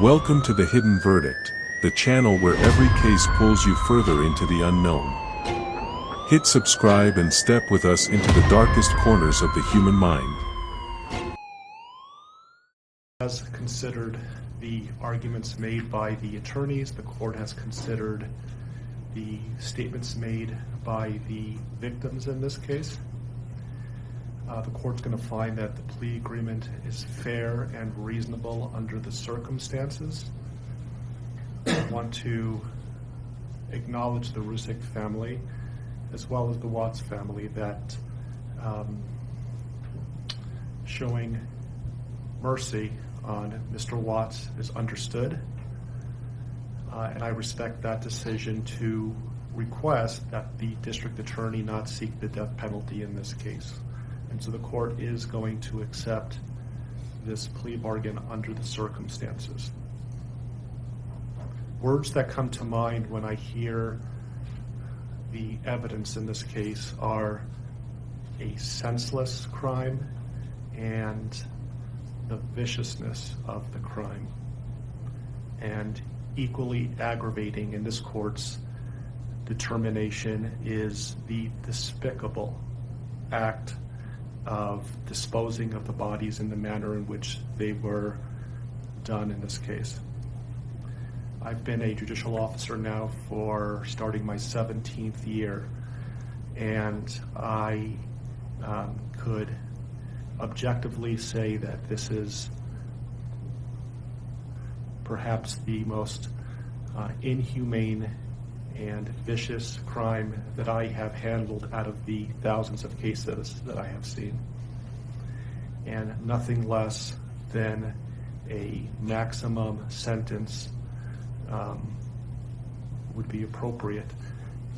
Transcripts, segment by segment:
Welcome to The Hidden Verdict, the channel where every case pulls you further into the unknown. Hit subscribe and step with us into the darkest corners of the human mind. Has considered the arguments made by the attorneys. The court has considered the statements made by the victims in this case. The court's going to find that the plea agreement is fair and reasonable under the circumstances. I want to acknowledge the Rusick family as well as the Watts family that showing mercy on Mr. Watts is understood, and I respect that decision to request that the district attorney not seek the death penalty in this case. And so the court is going to accept this plea bargain under the circumstances. Words that come to mind when I hear the evidence in this case are a senseless crime and the viciousness of the crime. And equally aggravating in this court's determination is the despicable act of disposing of the bodies in the manner in which they were done in this case. I've been a judicial officer now for starting my 17th year, and I could objectively say that this is perhaps the most inhumane and vicious crime that I have handled out of the thousands of cases that I have seen. And nothing less than a maximum sentence would be appropriate,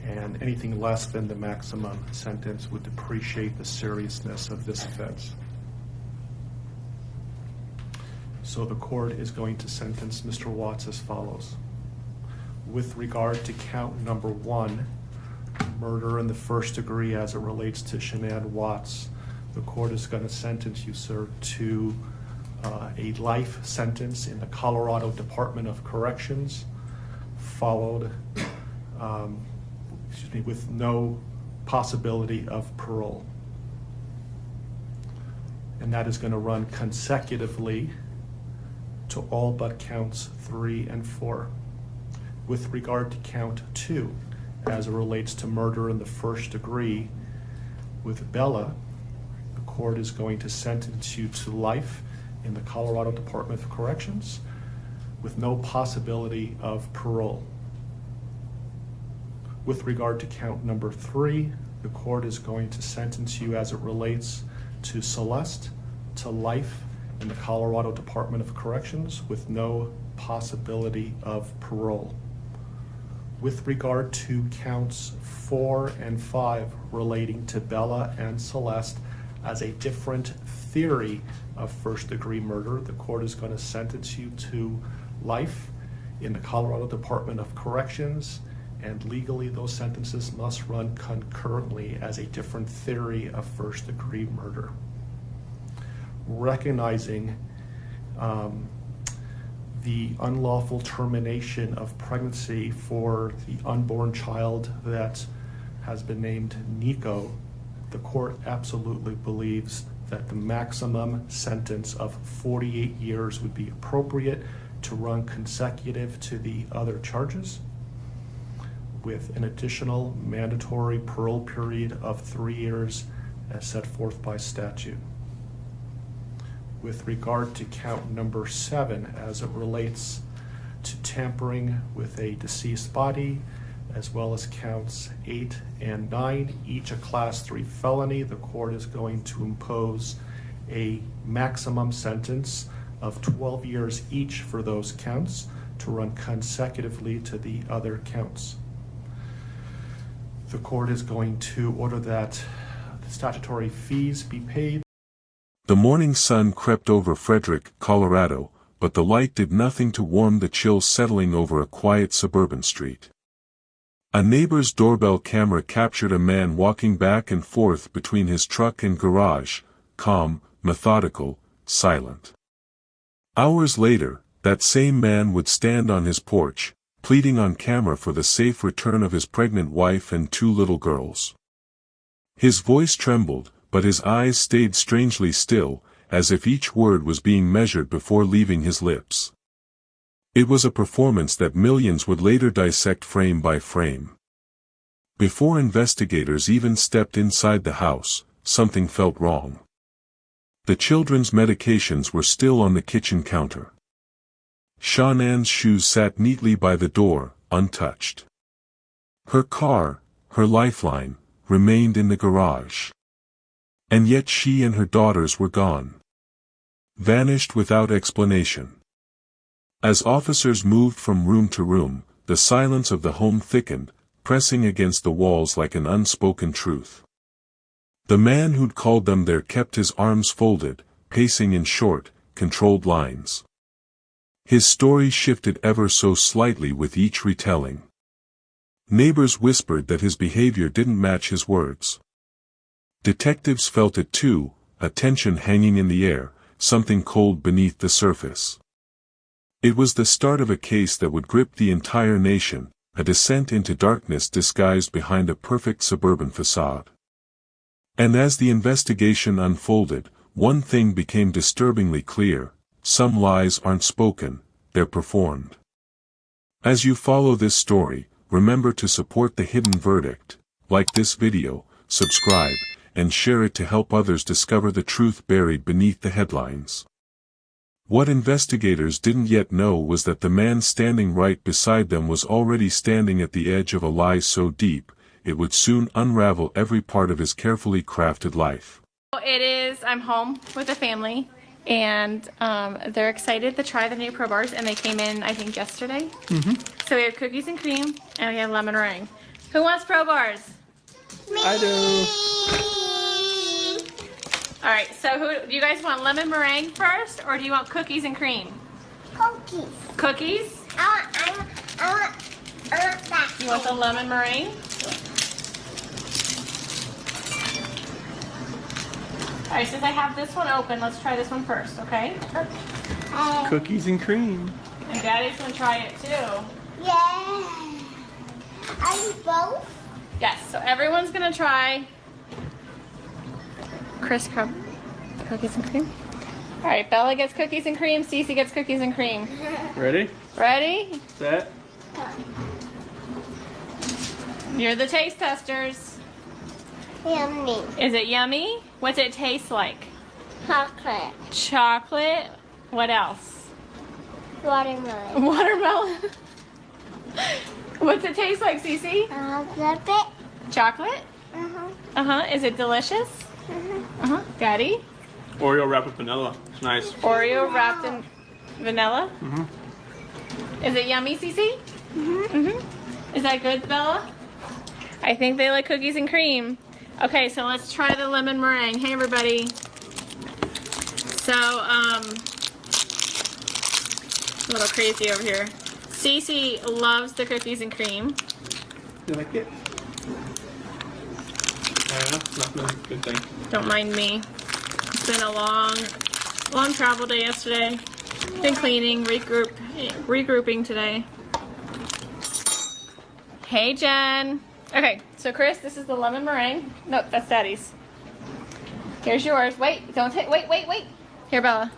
and anything less than the maximum sentence would depreciate the seriousness of this offense. So the court is going to sentence Mr. Watts as follows. With regard to count number 1, murder in the first degree as it relates to Shanann Watts, the court is going to sentence you, sir, to a life sentence in the Colorado Department of Corrections, followed with no possibility of parole. And that is going to run consecutively to all but counts 3 and 4. With regard to count 2, as it relates to murder in the first degree with Bella, the court is going to sentence you to life in the Colorado Department of Corrections with no possibility of parole. With regard to count number 3, the court is going to sentence you as it relates to Celeste to life in the Colorado Department of Corrections with no possibility of parole. With regard to counts 4 and 5 relating to Bella and Celeste as a different theory of first-degree murder, the court is going to sentence you to life in the Colorado Department of Corrections, and legally those sentences must run concurrently as a different theory of first-degree murder. Recognizing the unlawful termination of pregnancy for the unborn child that has been named Nico, the court absolutely believes that the maximum sentence of 48 years would be appropriate to run consecutive to the other charges, with an additional mandatory parole period of 3 years as set forth by statute. With regard to count number 7, as it relates to tampering with a deceased body, as well as counts 8 and 9, each a class 3 felony, the court is going to impose a maximum sentence of 12 years each for those counts to run consecutively to the other counts. The court is going to order that the statutory fees be paid. The morning sun crept over Frederick, Colorado, but the light did nothing to warm the chill settling over a quiet suburban street. A neighbor's doorbell camera captured a man walking back and forth between his truck and garage, calm, methodical, silent. Hours later, that same man would stand on his porch, pleading on camera for the safe return of his pregnant wife and 2 little girls. His voice trembled, but his eyes stayed strangely still, as if each word was being measured before leaving his lips. It was a performance that millions would later dissect frame by frame. Before investigators even stepped inside the house, something felt wrong. The children's medications were still on the kitchen counter. Shannon's shoes sat neatly by the door, untouched. Her car, her lifeline, remained in the garage. And yet she and her daughters were gone. Vanished without explanation. As officers moved from room to room, the silence of the home thickened, pressing against the walls like an unspoken truth. The man who'd called them there kept his arms folded, pacing in short, controlled lines. His story shifted ever so slightly with each retelling. Neighbors whispered that his behavior didn't match his words. Detectives felt it too, a tension hanging in the air, something cold beneath the surface. It was the start of a case that would grip the entire nation, a descent into darkness disguised behind a perfect suburban facade. And as the investigation unfolded, one thing became disturbingly clear: some lies aren't spoken, they're performed. As you follow this story, remember to support the hidden verdict, like this video, subscribe, and share it to help others discover the truth buried beneath the headlines. What investigators didn't yet know was that the man standing right beside them was already standing at the edge of a lie so deep, it would soon unravel every part of his carefully crafted life. I'm home with the family, and they're excited to try the new Pro Bars, and they came in, I think, yesterday. So we have cookies and cream, and we have lemon meringue. Who wants Pro Bars? Me. I do. All right, so do you guys want lemon meringue first, or do you want cookies and cream? Cookies. Cookies? I want that. You want the lemon meringue? All right, since I have this one open, let's try this one first, okay? Okay. Cookies and cream. And Daddy's gonna try it too. Yeah. Are you both? Yes, so everyone's gonna try Chris Crumb cookies and cream. All right, Bella gets cookies and cream, Cece gets cookies and cream. Ready? Ready? Set. You're the taste testers. Yummy. Is it yummy? What's it taste like? Chocolate. Chocolate. What else? Watermelon. Watermelon. What's it taste like, Cece? A little bit. Chocolate? Uh-huh. Is it delicious? Daddy? Oreo wrapped with vanilla. It's nice. Oreo wrapped in vanilla? Is it yummy, Cece? Is that good, Bella? I think they like cookies and cream. Okay, so let's try the lemon meringue. Hey, everybody. So, a little crazy over here. Cece loves the cookies and cream. You like it? Nothing. Good thing. Don't mind me. It's been a long travel day yesterday. Been cleaning, regrouping today. Hey, Jen. Okay, so Chris, this is the lemon meringue. Nope, that's Daddy's. Here's yours. Wait, don't take. Wait. Here, Bella.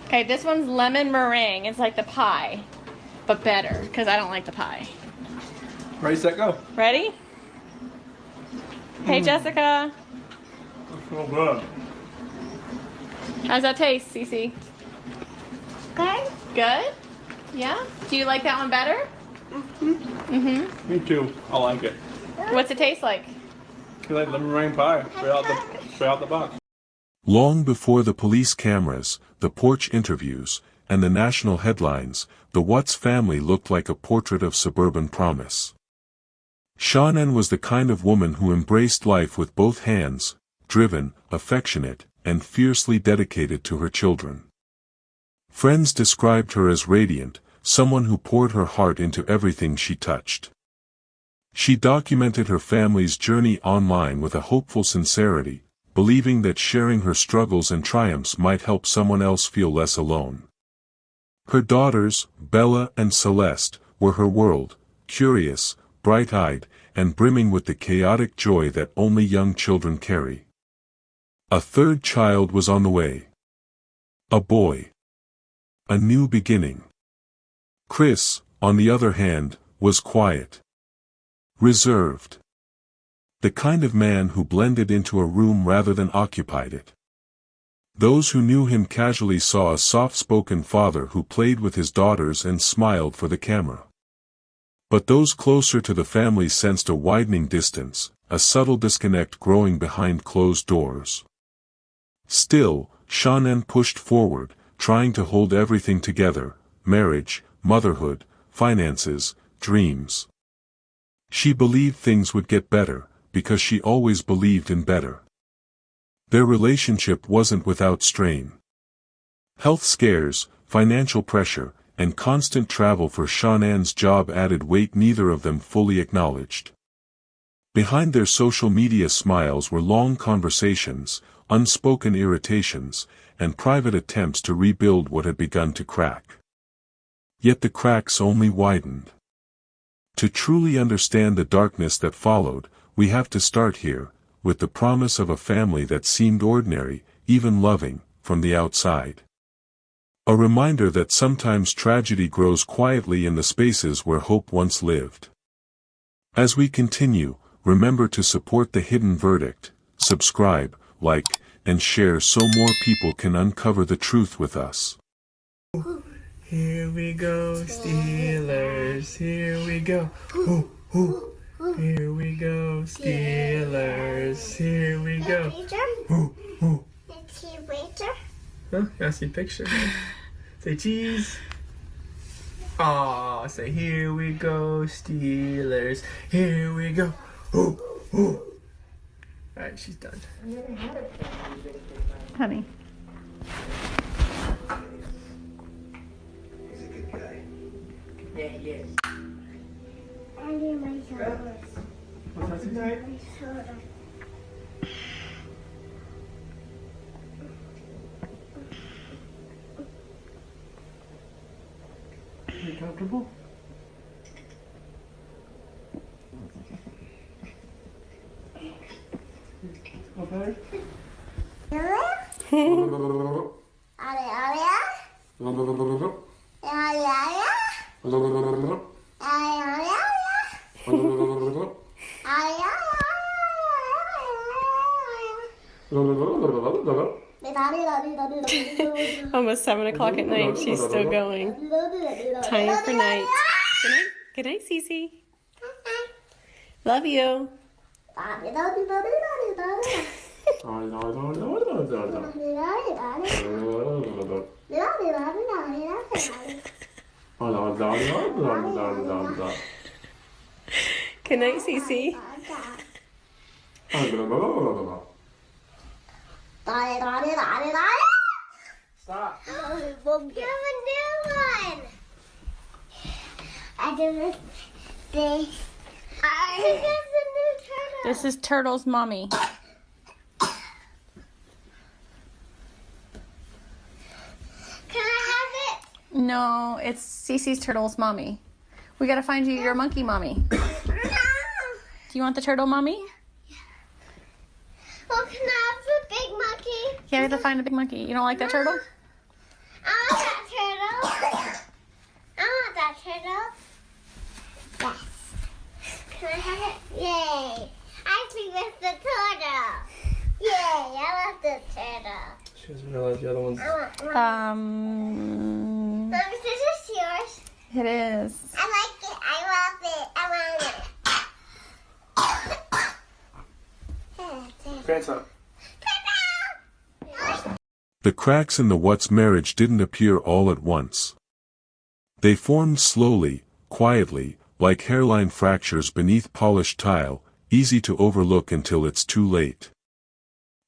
Okay, this one's lemon meringue. It's like the pie, but better because I don't like the pie. Ready, set, go. Ready? Hey, Jessica. That's so good. How's that taste, Cece? Good? Good? Yeah? Do you like that one better? Me too. I like it. What's it taste like? You like lemon meringue pie? Straight out the box. Long before the police cameras, the porch interviews, and the national headlines, the Watts family looked like a portrait of suburban promise. Shannon was the kind of woman who embraced life with both hands, driven, affectionate, and fiercely dedicated to her children. Friends described her as radiant, someone who poured her heart into everything she touched. She documented her family's journey online with a hopeful sincerity, believing that sharing her struggles and triumphs might help someone else feel less alone. Her daughters, Bella and Celeste, were her world, curious, bright-eyed, and brimming with the chaotic joy that only young children carry. A third child was on the way. A boy. A new beginning. Chris, on the other hand, was quiet. Reserved. The kind of man who blended into a room rather than occupied it. Those who knew him casually saw a soft-spoken father who played with his daughters and smiled for the camera. But those closer to the family sensed a widening distance, a subtle disconnect growing behind closed doors. Still, Shannon pushed forward, trying to hold everything together: marriage, motherhood, finances, dreams. She believed things would get better, because she always believed in better. Their relationship wasn't without strain. Health scares, financial pressure, and constant travel for Shannon's job added weight neither of them fully acknowledged. Behind their social media smiles were long conversations, unspoken irritations, and private attempts to rebuild what had begun to crack. Yet the cracks only widened. To truly understand the darkness that followed, we have to start here, with the promise of a family that seemed ordinary, even loving, from the outside. A reminder that sometimes tragedy grows quietly in the spaces where hope once lived. As we continue, remember to support The Hidden Verdict, subscribe, like, and share so more people can uncover the truth with us. Here we go, Steelers, here we go. Ooh, ooh. Here we go, Steelers, here we go. Ooh, ooh. Huh? I see picture. Say cheese. Aw, say here we go, Steelers, here we go. Ooh, ooh. Alright, she's done. Honey. He's a good guy. Yeah, he is. I need my soda. What's that tonight? My soda. Are you comfortable? Feel better? Almost 7 o'clock at night. She's still going. Time for night. Good night. Good night, Cece. Love you. Good night, Cece. Stop. We'll give a new one. I do this. I think that's a new turtle. This is Turtle's mommy. Can I have it? No, it's Cece's Turtle's mommy. We gotta find you your monkey mommy. No. Do you want the turtle mommy? Well, can I have the big monkey? Yeah, we have to find a big monkey. You don't like that turtle? I want that turtle. I want that turtle. Yes. Can I have it? Yay. I think it's the turtle. Yay, I love the turtle. She doesn't realize the other one's. I want one. Um, Mom, is this yours? it is. I like it. I love it. I want it. Grandson. The cracks in the Watts marriage didn't appear all at once. They formed slowly, quietly, like hairline fractures beneath polished tile, easy to overlook until it's too late.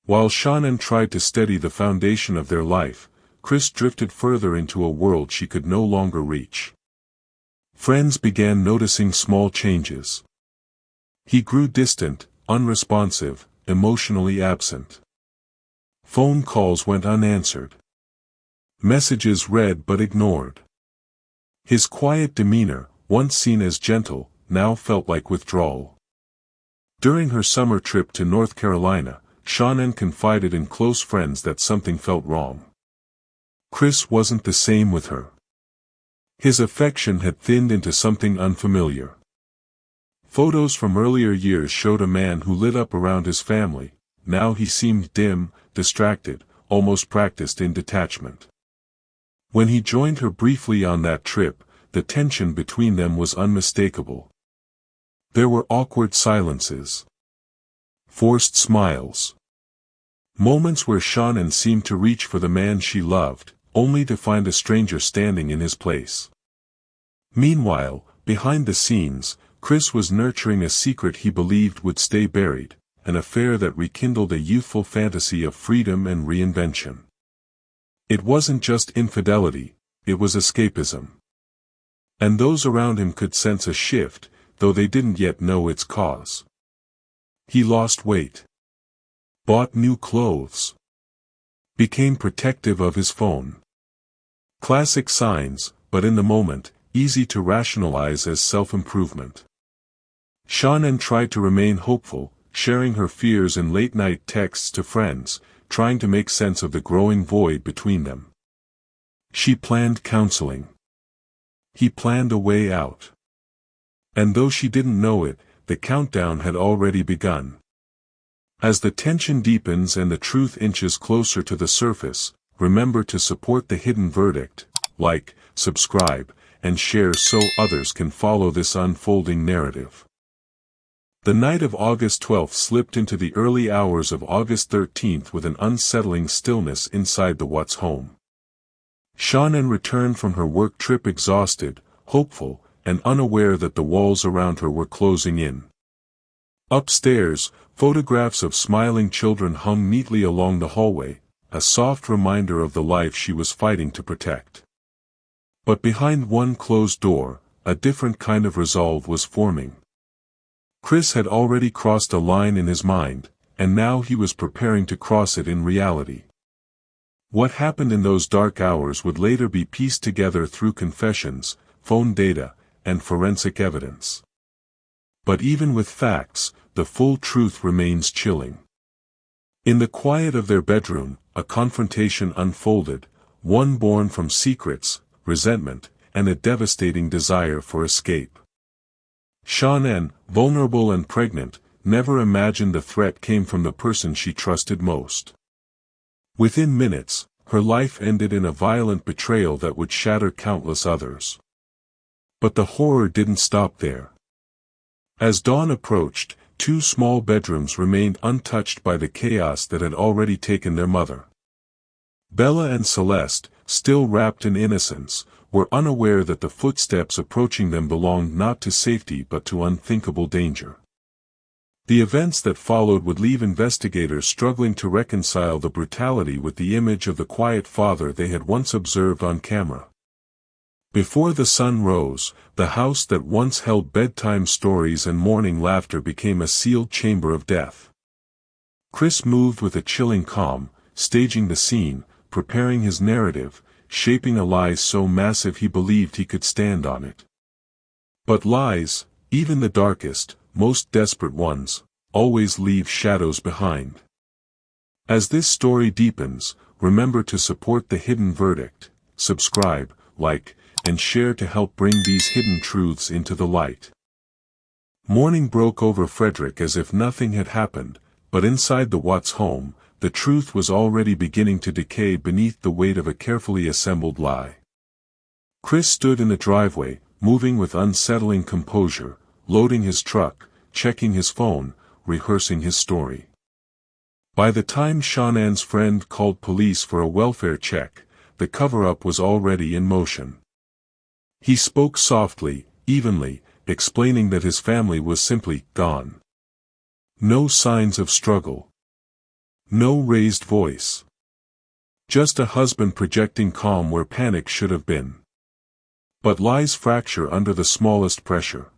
While Shannon tried to steady the foundation of their life, Chris drifted further into a world she could no longer reach. Friends began noticing small changes. He grew distant, unresponsive, emotionally absent. Phone calls went unanswered. Messages read but ignored. His quiet demeanor, once seen as gentle, now felt like withdrawal. During her summer trip to North Carolina, Shannon confided in close friends that something felt wrong. Chris wasn't the same with her. His affection had thinned into something unfamiliar. Photos from earlier years showed a man who lit up around his family. Now he seemed dim, distracted, almost practiced in detachment. When he joined her briefly on that trip, the tension between them was unmistakable. There were awkward silences. Forced smiles. Moments where Shannon seemed to reach for the man she loved, only to find a stranger standing in his place. Meanwhile, behind the scenes, Chris was nurturing a secret he believed would stay buried, an affair that rekindled a youthful fantasy of freedom and reinvention. It wasn't just infidelity, it was escapism. And those around him could sense a shift, though they didn't yet know its cause. He lost weight. Bought new clothes. Became protective of his phone. Classic signs, but in the moment, easy to rationalize as self-improvement. Shannon tried to remain hopeful, sharing her fears in late-night texts to friends, trying to make sense of the growing void between them. She planned counseling. He planned a way out. And though she didn't know it, the countdown had already begun. As the tension deepens and the truth inches closer to the surface, remember to support the hidden verdict, like, subscribe, and share so others can follow this unfolding narrative. The night of August 12th slipped into the early hours of August 13th with an unsettling stillness inside the Watts home. Shannon returned from her work trip exhausted, hopeful, and unaware that the walls around her were closing in. Upstairs, photographs of smiling children hung neatly along the hallway, a soft reminder of the life she was fighting to protect. But behind one closed door, a different kind of resolve was forming. Chris had already crossed a line in his mind, and now he was preparing to cross it in reality. What happened in those dark hours would later be pieced together through confessions, phone data, and forensic evidence. But even with facts, the full truth remains chilling. In the quiet of their bedroom, a confrontation unfolded, one born from secrets, resentment, and a devastating desire for escape. Shannon, vulnerable and pregnant, never imagined the threat came from the person she trusted most. Within minutes, her life ended in a violent betrayal that would shatter countless others. But the horror didn't stop there. As dawn approached, two small bedrooms remained untouched by the chaos that had already taken their mother. Bella and Celeste, still wrapped in innocence, were unaware that the footsteps approaching them belonged not to safety but to unthinkable danger. The events that followed would leave investigators struggling to reconcile the brutality with the image of the quiet father they had once observed on camera. Before the sun rose, the house that once held bedtime stories and morning laughter became a sealed chamber of death. Chris moved with a chilling calm, staging the scene, preparing his narrative, shaping a lie so massive he believed he could stand on it. But lies, even the darkest, most desperate ones, always leave shadows behind. As this story deepens, remember to support the hidden verdict, subscribe, like, and share to help bring these hidden truths into the light. Morning broke over Frederick as if nothing had happened, but inside the Watts home, the truth was already beginning to decay beneath the weight of a carefully assembled lie. Chris stood in the driveway, moving with unsettling composure, loading his truck, checking his phone, rehearsing his story. By the time Shannon's friend called police for a welfare check, the cover-up was already in motion. He spoke softly, evenly, explaining that his family was simply gone. No signs of struggle. No raised voice. Just a husband projecting calm where panic should have been. But lies fracture under the smallest pressure.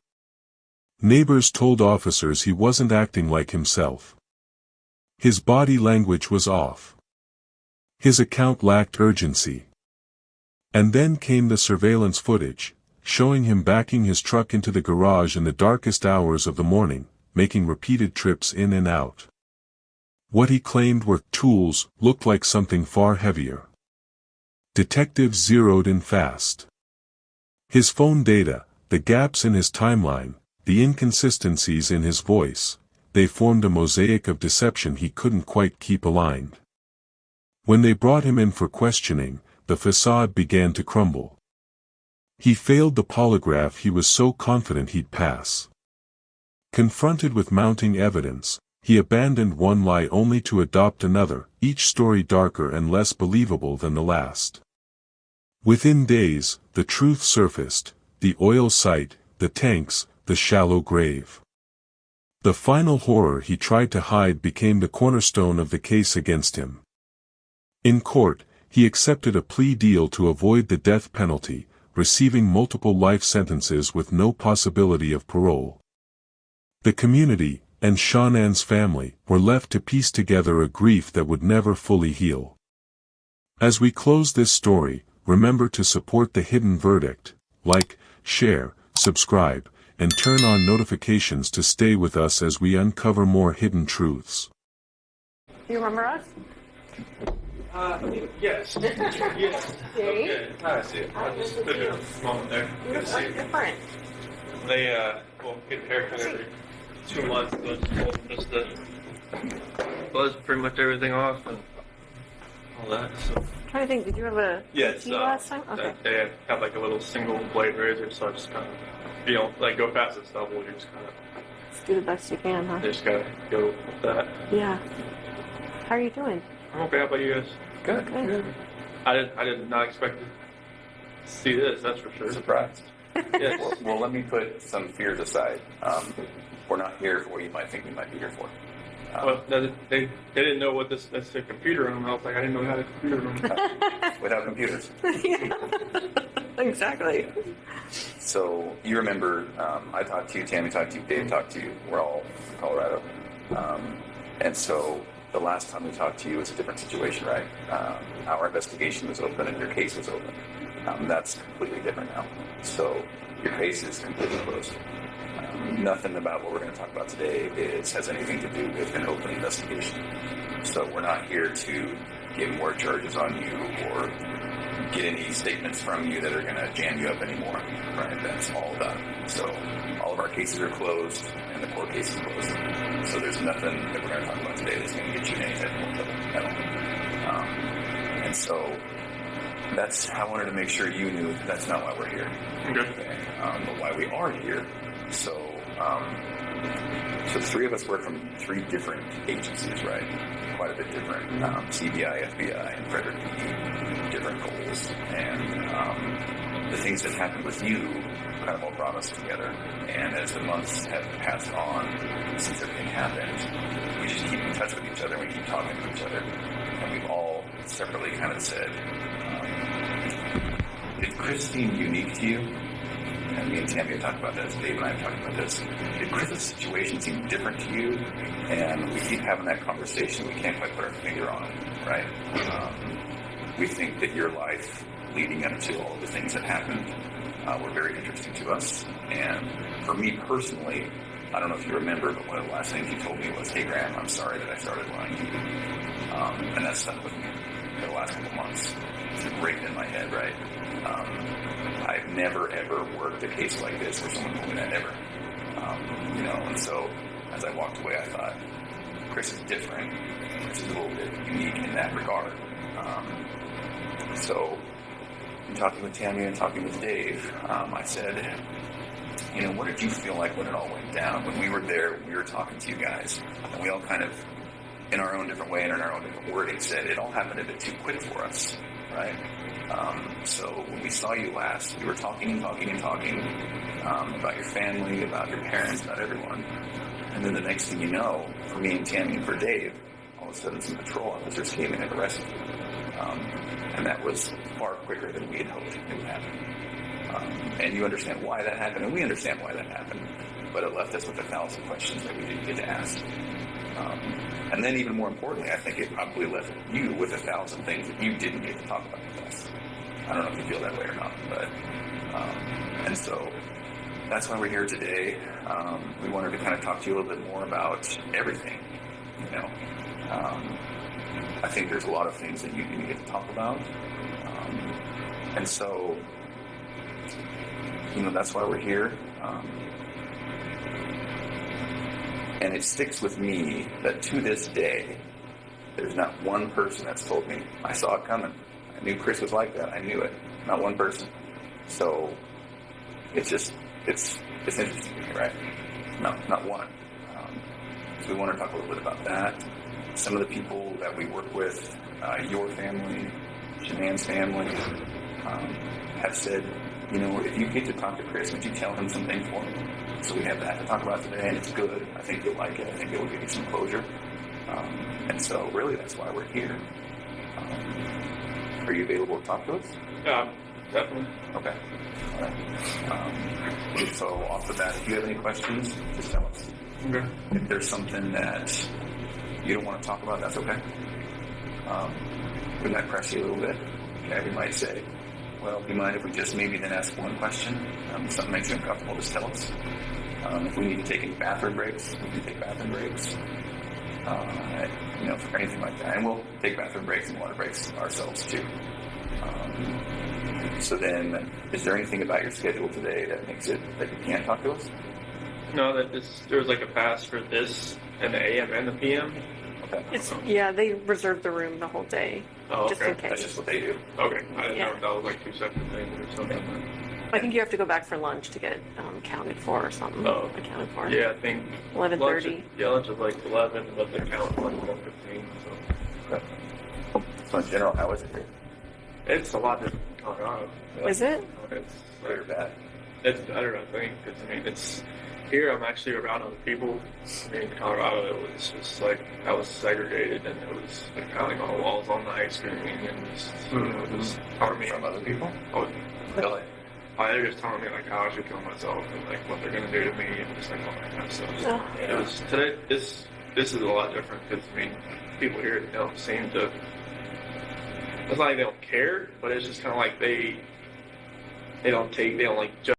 Neighbors told officers he wasn't acting like himself. His body language was off. His account lacked urgency. And then came the surveillance footage, showing him backing his truck into the garage in the darkest hours of the morning, making repeated trips in and out. What he claimed were tools looked like something far heavier. Detectives zeroed in fast. His phone data, the gaps in his timeline, the inconsistencies in his voice, they formed a mosaic of deception he couldn't quite keep aligned. When they brought him in for questioning, the façade began to crumble. He failed the polygraph he was so confident he'd pass. Confronted with mounting evidence, he abandoned one lie only to adopt another, each story darker and less believable than the last. Within days, the truth surfaced: the oil site, the tanks, the shallow grave. The final horror he tried to hide became the cornerstone of the case against him. In court, he accepted a plea deal to avoid the death penalty, receiving multiple life sentences with no possibility of parole. The community, and Shannon's family, were left to piece together a grief that would never fully heal. As we close this story, remember to support The Hidden Verdict, like, share, subscribe, and turn on notifications to stay with us as we uncover more hidden truths. You remember us? Yes. Yes. Okay. I see it. I just stood there a moment there. Good to see you. Different. They, get a haircut every 2 months, so it's just to buzz pretty much everything off and all that, so. I'm trying to think, did you have a tea last time? Okay. They have like a little single blade razor, so I just kind of, you don't like go past this level, you just kind of. Just do the best you can, huh? Just gotta go with that. Yeah. How are you doing? I'm okay. How about you guys? Good. I did not expect to see this. That's for sure. Surprised. Yes. Well, let me put some fears aside. We're not here for what you might think we might be here for. Well, they didn't know what that's a computer room. I was like, I didn't know how to computer room. Without computers. Exactly. So you remember, I talked to you, Tammy talked to you, Dave talked to you. We're all from Colorado. And so the last time we talked to you was a different situation, right? Our investigation was open and your case was open. That's completely different now. So your case is completely closed. Nothing about what we're going to talk about today has anything to do with an open investigation. So we're not here to get more charges on you or get any statements from you that are going to jam you up anymore, right? That's all done. So all of our cases are closed and the court case is closed. So there's nothing that we're going to talk about today that's going to get you in any type of trouble at all. And so I wanted to make sure you knew that's not why we're here. Okay. But why we are here. So three of us work from three different agencies, right? Quite a bit different. CBI, FBI, and Frederick PD, different goals. And the things that happened with you kind of all brought us together. And as the months have passed on since everything happened, we just keep in touch with each other and we keep talking to each other. And we've all separately kind of said, did Chris seem unique to you? And me and Tammy have talked about this, Dave and I have talked about this. Did Chris's situation seem different to you? And we keep having that conversation. We can't quite put our finger on it, right? We think that your life leading up to all of the things that happened were very interesting to us. And for me personally, I don't know if you remember, but one of the last things you told me was, hey, Graham, I'm sorry that I started lying to you. And that stuck with me for the last couple months. It's ingrained in my head, right? I've never, ever worked a case like this where someone told me that ever. And so as I walked away, I thought, Chris is different. Chris is a little bit unique in that regard. So in talking with Tammy and talking with Dave, I said, what did you feel like when it all went down? When we were there, we were talking to you guys, and we all kind of, in our own different way and in our own different wording, said it all happened a bit too quick for us, right? So when we saw you last, we were talking about your family, about your parents, about everyone. And then the next thing you know, for me and Tammy and for Dave, all of a sudden some patrol officers came in and arrested you. And that was far quicker than we had hoped it would happen. And you understand why that happened, and we understand why that happened. But it left us with 1,000 questions that we didn't get to ask. And then even more importantly, I think it probably left you with 1,000 things that you didn't get to talk about with us. I don't know if you feel that way or not, but, and so that's why we're here today. We wanted to kind of talk to you a little bit more about everything, you know. I think there's a lot of things that you need to talk about. And so, you know, that's why we're here. And it sticks with me that to this day, there's not one person that's told me, I saw it coming. I knew Chris was like that. I knew it. Not one person. So it's just, it's interesting to me, right? Not one. So we want to talk a little bit about that. Some of the people that we work with, your family, Shanann's family, have said, you know, if you get to talk to Chris, would you tell him something for me? So we have that to talk about today, and it's good. I think you'll like it. I think it will give you some closure. And so really that's why we're here. Are you available to talk to us? Yeah, definitely. Okay. All right. So off the bat, if you have any questions, just tell us. Okay. If there's something that you don't want to talk about, that's okay. We might press you a little bit. Okay, we might say, well, do you mind if we just maybe then ask one question? If something makes you uncomfortable, just tell us. If we need to take any bathroom breaks, we can take bathroom breaks. You know, for anything like that. And we'll take bathroom breaks and water breaks ourselves too. So then, is there anything about your schedule today that makes it that you can't talk to us? No, there was like a pass for this and the AM and the PM. Okay. They reserve the room the whole day, Oh, just okay. in case. That's just what they do. Okay. I didn't Yeah. know if that was like two separate things or something. I think you have to go back for lunch to get counted for or something. Oh. Accounted for. Yeah, I think 11:30. lunch is like 11, but the count was like 1:15. So Okay. So in general, how is it here? it's a lot different than Colorado. Is it? It's Good or bad? it's better, I think. Because I mean, it's here. I'm actually around other people. I mean, in Colorado, it was just like I was segregated, and it was like pounding on the walls all night, screaming, and just you know, just telling me From other people? Oh, Really? they're just telling me like how I should kill myself and like what they're gonna do to me and just like all that kind of stuff. So, Oh. it was today. This is a lot different because I mean, people here don't seem to. It's not like they don't care, but it's just kind of like they don't like judge